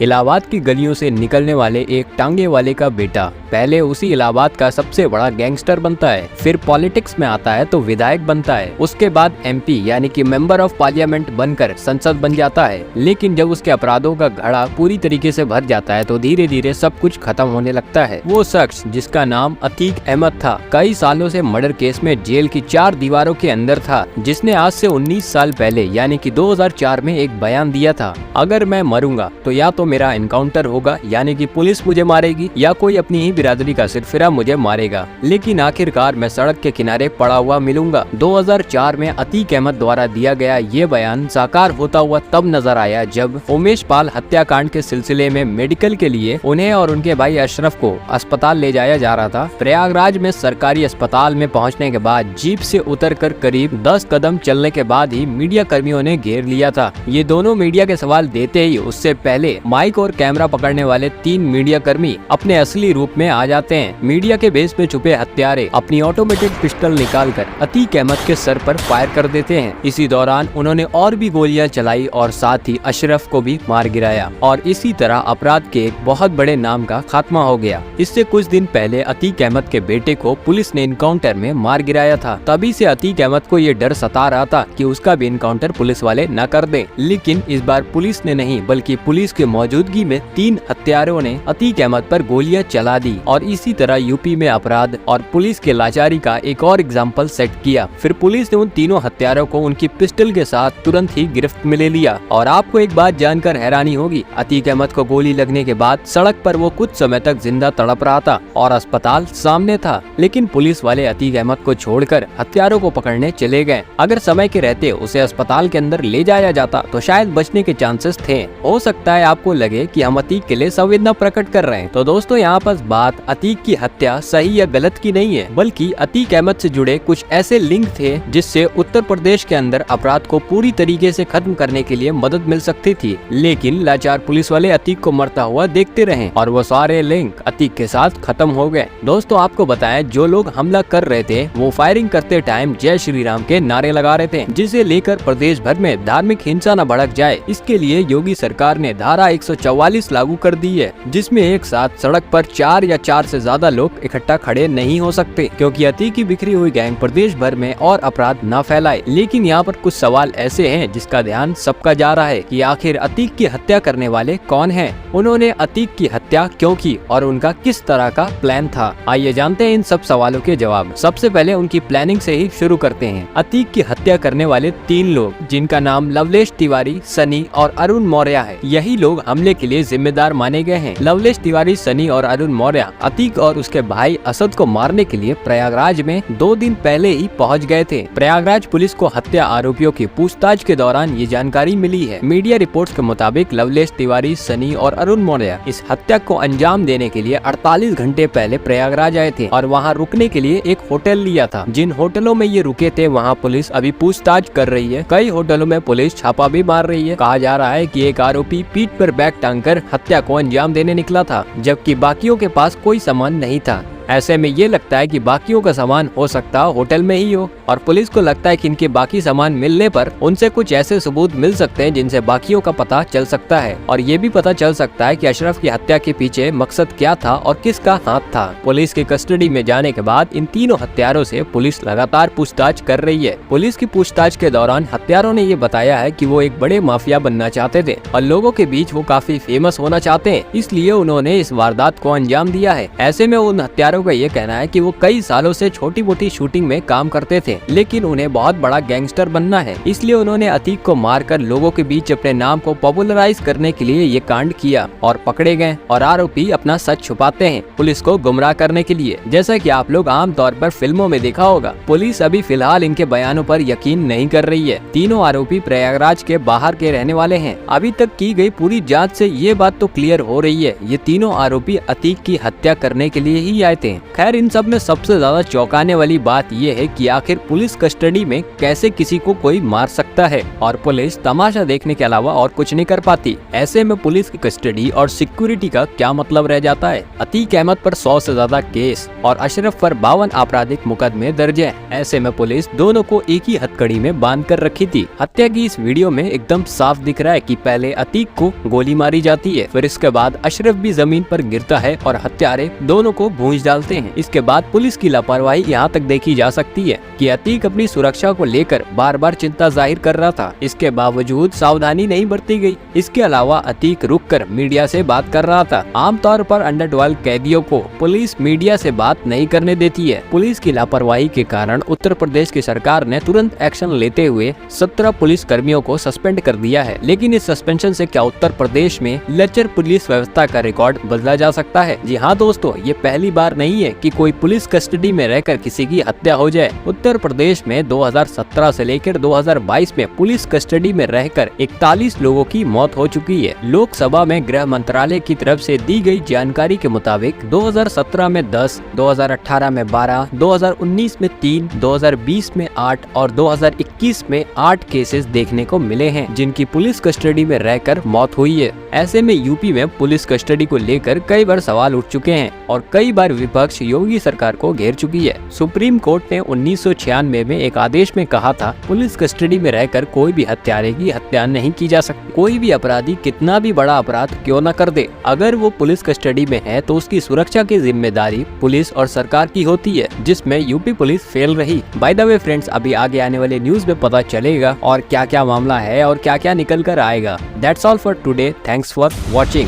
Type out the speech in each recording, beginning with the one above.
इलाहाबाद की गलियों से निकलने वाले एक टांगे वाले का बेटा पहले उसी इलाहाबाद का सबसे बड़ा गैंगस्टर बनता है, फिर पॉलिटिक्स में आता है तो विधायक बनता है, उसके बाद एमपी यानी कि मेंबर ऑफ पार्लियामेंट बनकर संसद बन जाता है। लेकिन जब उसके अपराधों का घड़ा पूरी तरीके से भर जाता है तो धीरे धीरे सब कुछ खत्म होने लगता है। वो शख्स जिसका नाम अतीक अहमद था, कई सालों से मर्डर केस में जेल की 4 दीवारों के अंदर था, जिसने आज से 19 साल पहले यानी कि 2004 में एक बयान दिया था, अगर मैं मरूंगा तो या तो मेरा एनकाउंटर होगा यानी कि पुलिस मुझे मारेगी या कोई अपनी ही बिरादरी का सिरफिरा मुझे मारेगा, लेकिन आखिरकार मैं सड़क के किनारे पड़ा हुआ मिलूंगा। 2004 में अतीक अहमद द्वारा दिया गया ये बयान साकार होता हुआ तब नजर आया जब उमेश पाल हत्याकांड के सिलसिले में मेडिकल के लिए उन्हें और उनके भाई अशरफ को अस्पताल ले जाया जा रहा था। प्रयागराज में सरकारी अस्पताल में पहुंचने के बाद जीप से उतरकर करीब 10 कदम चलने के बाद ही मीडिया कर्मियों ने घेर लिया था। ये दोनों मीडिया के सवाल देते ही उससे पहले माइक और कैमरा पकड़ने वाले 3 मीडिया कर्मी अपने असली रूप में आ जाते हैं। मीडिया के बेस में छुपे हत्यारे अपनी ऑटोमेटिक पिस्टल निकालकर अतीक अहमद के सर पर फायर कर देते हैं। इसी दौरान उन्होंने और भी गोलियां चलाई और साथ ही अशरफ को भी मार गिराया और इसी तरह अपराध के एक बहुत बड़े नाम का खात्मा हो गया। इससे कुछ दिन पहले अतीक अहमद के बेटे को पुलिस ने इनकाउंटर में मार गिराया था। तभी से अतीक अहमद को ये डर सता रहा था कि उसका भी इनकाउंटर पुलिस वाले न कर दें। लेकिन इस बार पुलिस ने नहीं बल्कि पुलिस की मौजूदगी में 3 हत्यारों ने अतीक अहमद पर गोलियां चला दी और इसी तरह यूपी में अपराध और पुलिस के लाचारी का एक और एग्जाम्पल सेट किया। फिर पुलिस ने उन तीनों हत्यारों को उनकी पिस्टल के साथ तुरंत ही गिरफ्त में ले लिया। और आपको एक बात जानकर हैरानी होगी, अतीक अहमद को गोली लगने के बाद सड़क पर वो कुछ समय तक जिंदा तड़प रहा था और अस्पताल सामने था, लेकिन पुलिस वाले अतीक अहमद को छोड़कर हत्यारों को पकड़ने चले गए। अगर समय के रहते उसे अस्पताल के अंदर ले जाया जाता तो शायद बचने के चांसेस थे। हो सकता है आपको लगे कि हम अतीक के लिए संवेदना प्रकट कर रहे हैं, तो दोस्तों यहाँ पर बात अतीक की हत्या सही या गलत की नहीं है, बल्कि अतीक अहमद से जुड़े कुछ ऐसे लिंक थे जिससे उत्तर प्रदेश के अंदर अपराध को पूरी तरीके से खत्म करने के लिए मदद मिल सकती थी। लेकिन लाचार पुलिस वाले अतीक को मरता हुआ देखते रहे और वो सारे लिंक अतीक के साथ खत्म हो गए। दोस्तों आपको बताएं, जो लोग हमला कर रहे थे वो फायरिंग करते टाइम जय श्री राम के नारे लगा रहे थे, जिसे लेकर प्रदेश भर में धार्मिक हिंसा न भड़क जाए, इसके लिए योगी सरकार ने धारा 144 लागू कर दी है, जिसमें एक साथ सड़क पर 4 या 4 से ज्यादा लोग इकट्ठा खड़े नहीं हो सकते, क्योंकि अतीक की बिखरी हुई गैंग प्रदेश भर में और अपराध न फैलाए। लेकिन यहाँ पर कुछ सवाल ऐसे हैं जिसका ध्यान सबका जा रहा है कि आखिर अतीक की हत्या करने वाले कौन हैं? उन्होंने अतीक की हत्या क्यों की और उनका किस तरह का प्लान था? आइए जानते हैं इन सब सवालों के जवाब। सबसे पहले उनकी प्लानिंग से ही शुरू करते हैं। अतीक की हत्या करने वाले 3 लोग, जिनका नाम लवलेश तिवारी, सनी और अरुण मौर्य है, यही लोग हमले के लिए जिम्मेदार माने गए हैं। लवलेश तिवारी, सनी और अरुण मौर्य अतीक और उसके भाई असद को मारने के लिए प्रयागराज में 2 दिन पहले ही पहुंच गए थे। प्रयागराज पुलिस को हत्या आरोपियों की पूछताछ के दौरान ये जानकारी मिली है। मीडिया रिपोर्ट्स के मुताबिक लवलेश तिवारी, सनी और अरुण मौर्य इस हत्या को अंजाम देने के लिए 48 घंटे पहले प्रयागराज आए थे और वहां रुकने के लिए एक होटल लिया था। जिन होटलों में ये रुके थे वहां पुलिस अभी पूछताछ कर रही है। कई होटलों में पुलिस छापा भी मार रही है। कहा जा रहा है कि एक आरोपी पीठ पर बैग टांगकर हत्या को अंजाम देने निकला था, जबकि बाकियों के पास कोई सामान नहीं था। ऐसे में ये लगता है कि बाकियों का सामान हो सकता है होटल में ही हो और पुलिस को लगता है कि इनके बाकी सामान मिलने पर उनसे कुछ ऐसे सबूत मिल सकते हैं जिनसे बाकियों का पता चल सकता है और ये भी पता चल सकता है कि अशरफ की हत्या के पीछे मकसद क्या था और किसका हाथ था। पुलिस की कस्टडी में जाने के बाद इन तीनों हत्यारों से पुलिस लगातार पूछताछ कर रही है। पुलिस की पूछताछ के दौरान हत्यारों ने ये बताया है कि वो एक बड़े माफिया बनना चाहते थे और लोगों के बीच वो काफी फेमस होना चाहते हैं, इसलिए उन्होंने इस वारदात को अंजाम दिया है। ऐसे में उन हत्यारों का ये कहना है कि वो कई सालों से छोटी मोटी शूटिंग में काम करते थे, लेकिन उन्हें बहुत बड़ा गैंगस्टर बनना है, इसलिए उन्होंने अतीक को मारकर लोगों के बीच अपने नाम को पॉपुलराइज करने के लिए ये कांड किया और पकड़े गए। और आरोपी अपना सच छुपाते हैं पुलिस को गुमराह करने के लिए, जैसा कि आप लोग आमतौर पर फिल्मों में देखा होगा। पुलिस अभी फिलहाल इनके बयानों पर यकीन नहीं कर रही है। तीनों आरोपी प्रयागराज के बाहर के रहने वाले हैं। अभी तक की गई पूरी जाँच से ये बात तो क्लियर हो रही है, ये तीनों आरोपी अतीक की हत्या करने के लिए ही आए थे। जाते हैं। खैर, इन सब में सबसे ज्यादा चौंकाने वाली बात यह है कि आखिर पुलिस कस्टडी में कैसे किसी को कोई मार सकता है और पुलिस तमाशा देखने के अलावा और कुछ नहीं कर पाती। ऐसे में पुलिस की कस्टडी और सिक्योरिटी का क्या मतलब रह जाता है। अतीक अहमद पर 100 से ज्यादा केस और अशरफ पर 52 आपराधिक मुकदमे दर्ज हैं। ऐसे में पुलिस दोनों को एक ही हथकड़ी में बांध कर रखी थी। हत्या की इस वीडियो में एकदम साफ दिख रहा है कि पहले अतीक को गोली मारी जाती है, फिर इसके बाद अशरफ भी जमीन पर गिरता है और हत्यारे दोनों को भूंज डालते हैं। इसके बाद पुलिस की लापरवाही यहाँ तक देखी जा सकती है कि अतीक अपनी सुरक्षा को लेकर बार बार चिंता जाहिर कर रहा था, इसके बावजूद सावधानी नहीं बरती गई। इसके अलावा अतीक रुककर मीडिया से बात कर रहा था। आमतौर पर अंडर 12 कैदियों को पुलिस मीडिया से बात नहीं करने देती है। पुलिस की लापरवाही के कारण उत्तर प्रदेश की सरकार ने तुरंत एक्शन लेते हुए 17 पुलिस कर्मियों को सस्पेंड कर दिया है। लेकिन इस सस्पेंशन से क्या उत्तर प्रदेश में लचर पुलिस व्यवस्था का रिकॉर्ड बदला जा सकता है? जी हाँ दोस्तों, ये पहली बार नहीं है कि कोई पुलिस कस्टडी में रहकर किसी की हत्या हो जाए। उत्तर प्रदेश में 2017 से लेकर 2022 में पुलिस कस्टडी में रहकर 41 लोगों की मौत हो चुकी है। लोकसभा में गृह मंत्रालय की तरफ से दी गई जानकारी के मुताबिक 2017 में 10, 2018 में 12, 2019 में 3, 2020 में 8 और 2021 में 8 केसेस देखने को मिले हैं जिनकी पुलिस कस्टडी में रहकर मौत हुई है। ऐसे में यूपी में पुलिस कस्टडी को लेकर कई बार सवाल उठ चुके हैं और कई बार विपक्ष योगी सरकार को घेर चुकी है। सुप्रीम कोर्ट ने 1996 में एक आदेश में कहा था, पुलिस कस्टडी में रहकर कोई भी हत्यारे की हत्या नहीं की जा सकती। कोई भी अपराधी कितना भी बड़ा अपराध क्यों न कर दे, अगर वो पुलिस कस्टडी में है तो उसकी सुरक्षा की जिम्मेदारी पुलिस और सरकार की होती है, जिसमें यूपी पुलिस फेल रही। बाय द वे फ्रेंड्स, अभी आगे आने वाले न्यूज में पता चलेगा और क्या क्या मामला है और क्या क्या निकल कर आएगा। That's all for today, thanks for watching.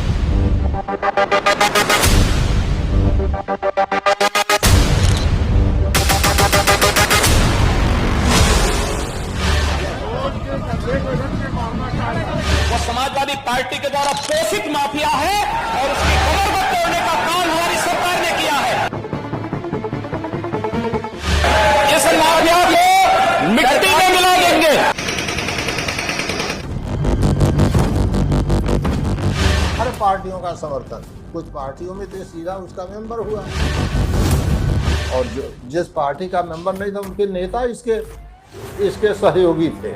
वो समाजवादी पार्टी के द्वारा पोषित माफिया है और उसकी कमर को तोड़ने का काम हमारी सरकार ने किया है। इस माफिया को मिट्टी में मिला देंगे। हर पार्टियों का समर्थन, कुछ पार्टियों में तो सीधा उसका मेंबर हुआ और जिस पार्टी का मेंबर नहीं था उनके नेता इसके सहयोगी थे।